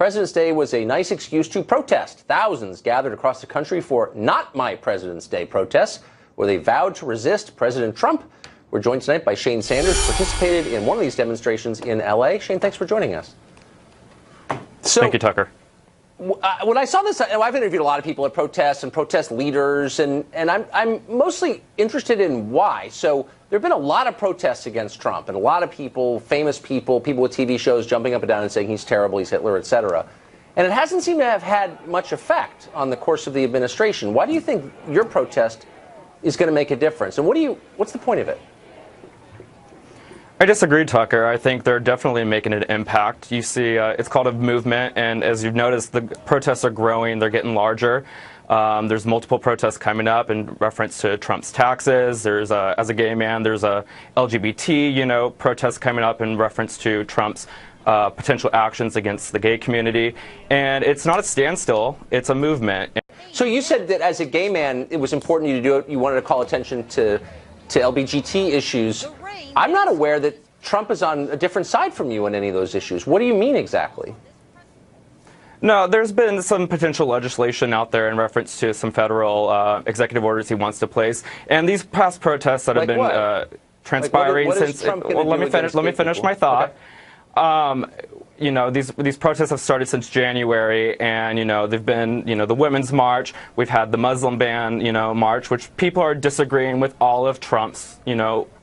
President's Day was a nice excuse to protest. Thousands gathered across the country for Not My President's Day protests, where they vowed to resist President Trump. We're joined tonight by Shane Sanders, who participated in one of these demonstrations in L.A. Shane, thanks for joining us. Thank you, Tucker. When I saw this, I've interviewed a lot of people at protests and protest leaders, and I'm mostly interested in why. So there have been a lot of protests against Trump, and a lot of people, famous people, people with TV shows jumping up and down and saying he's terrible, he's Hitler, etc. And it hasn't seemed to have had much effect on the course of the administration. Why do you think your protest is going to make a difference? And what's the point of it? I disagree, Tucker. I think they're definitely making an impact. You see, it's called a movement, and as you've noticed, the protests are growing. They're getting larger. There's multiple protests coming up in reference to Trump's taxes. There's, as a gay man, there's a LGBT, protest coming up in reference to Trump's potential actions against the gay community. And it's not a standstill. It's a movement. So you said that as a gay man, it was important to you to do it. You wanted to call attention to LGBT issues. I'm not aware that Trump is on a different side from you on any of those issues. What do you mean exactly? No, there's been some potential legislation out there in reference to some federal executive orders he wants to place. And these past protests that have been transpiring since... Well, let me finish my thought. Okay. These protests have started since January, and they've been the Women's March. We've had the Muslim ban march, which people are disagreeing with all of Trump's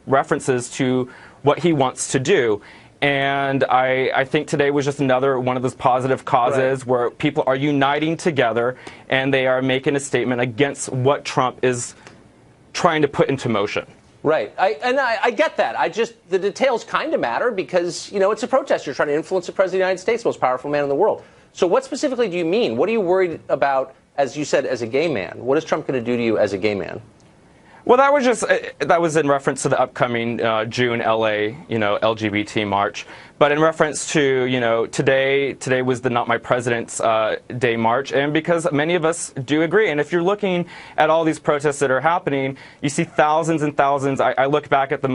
references to what he wants to do. And I think today was just another one of those positive causes where people are uniting together and they are making a statement against what Trump is trying to put into motion. Right. I get that. The details kind of matter because, it's a protest. You're trying to influence the President of the United States, most powerful man in the world. So what specifically do you mean? What are you worried about, as you said, as a gay man? What is Trump going to do to you as a gay man? Well, that was in reference to the upcoming June LA, LGBT march. But in reference to, today was the Not My President's Day march, and because many of us do agree. And if you're looking at all these protests that are happening, you see thousands and thousands. I look back at the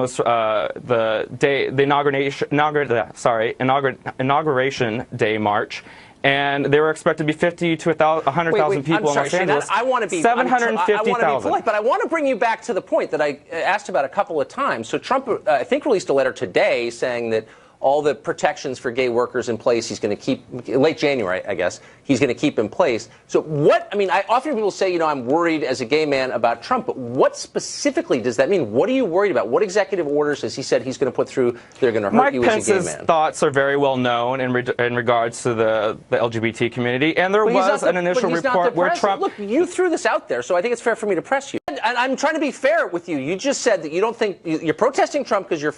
inauguration day march. And they were expected to be 50 to 100,000 people in Los Angeles. I want to be 750,000. But I want to bring you back to the point that I asked about a couple of times. So Trump, I think, released a letter today saying that all the protections for gay workers in place, he's going to keep, late January, I guess, he's going to keep in place. So I often people say, I'm worried as a gay man about Trump, but what specifically does that mean? What are you worried about? What executive orders has he said he's going to put through that are going to hurt you as a gay man? Mike Pence's thoughts are very well known in regards to the LGBT community, and there was an initial report where Trump... Look, you threw this out there, so I think it's fair for me to press you. And I'm trying to be fair with you. You just said that you don't think... You're protesting Trump because you're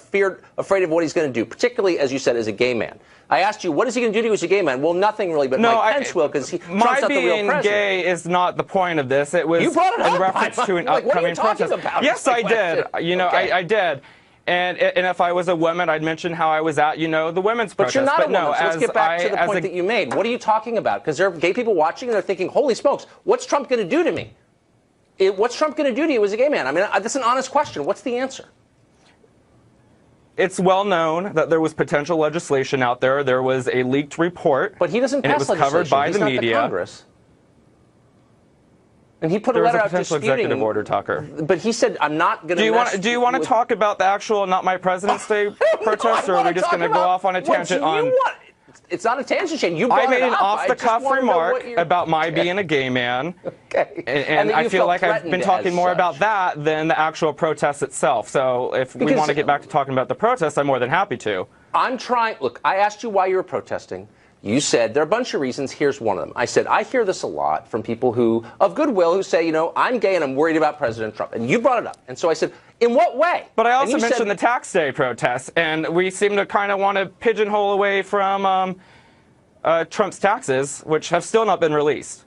afraid of what he's going to do, particularly, as you said, as a gay man. I asked you, what is he going to do to you as a gay man? Well, nothing really, but Mike Pence will, because Trump's not the real president. My being gay is not the point of this. It was in reference to an upcoming protest. Yes, I did. I did. And if I was a woman, I'd mention how I was at, the women's protest. But you're not a woman, so let's get back to the point that you made. What are you talking about? Because there are gay people watching and they're thinking, holy smokes, what's Trump going to do to me? What's Trump going to do to you as a gay man? I mean, that's an honest question. What's the answer? It's well known that there was potential legislation out there. There was a leaked report. But he doesn't pass legislation. And it was covered by the media. He's not the Congress. And he put a letter out disputing. There was a potential executive order, Tucker. But he said, I'm not going to Do you want to talk about the actual Not My President's Day protest, or are we just going to go off on a tangent on... It's not a tangent, Shane. You brought it up. I made an off-the-cuff remark about my being a gay man. Okay. And I feel like I've been talking more about that than the actual protest itself. So if we want to get back to talking about the protest, I'm more than happy to. Look, I asked you why you were protesting. You said there are a bunch of reasons. Here's one of them. I said, I hear this a lot from people of goodwill, who say, I'm gay and I'm worried about President Trump. And you brought it up. And so I said, in what way? But I also mentioned the tax day protests, and we seem to kind of want to pigeonhole away from Trump's taxes, which have still not been released.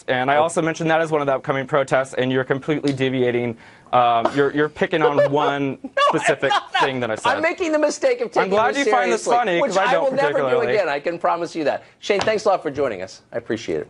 And I also mentioned that as one of the upcoming protests, and you're completely deviating. You're picking on one specific thing that I said. I'm making the mistake of taking it seriously. I'm glad you find this funny, because I don't particularly. Which I will never do again. I can promise you that. Shane, thanks a lot for joining us. I appreciate it.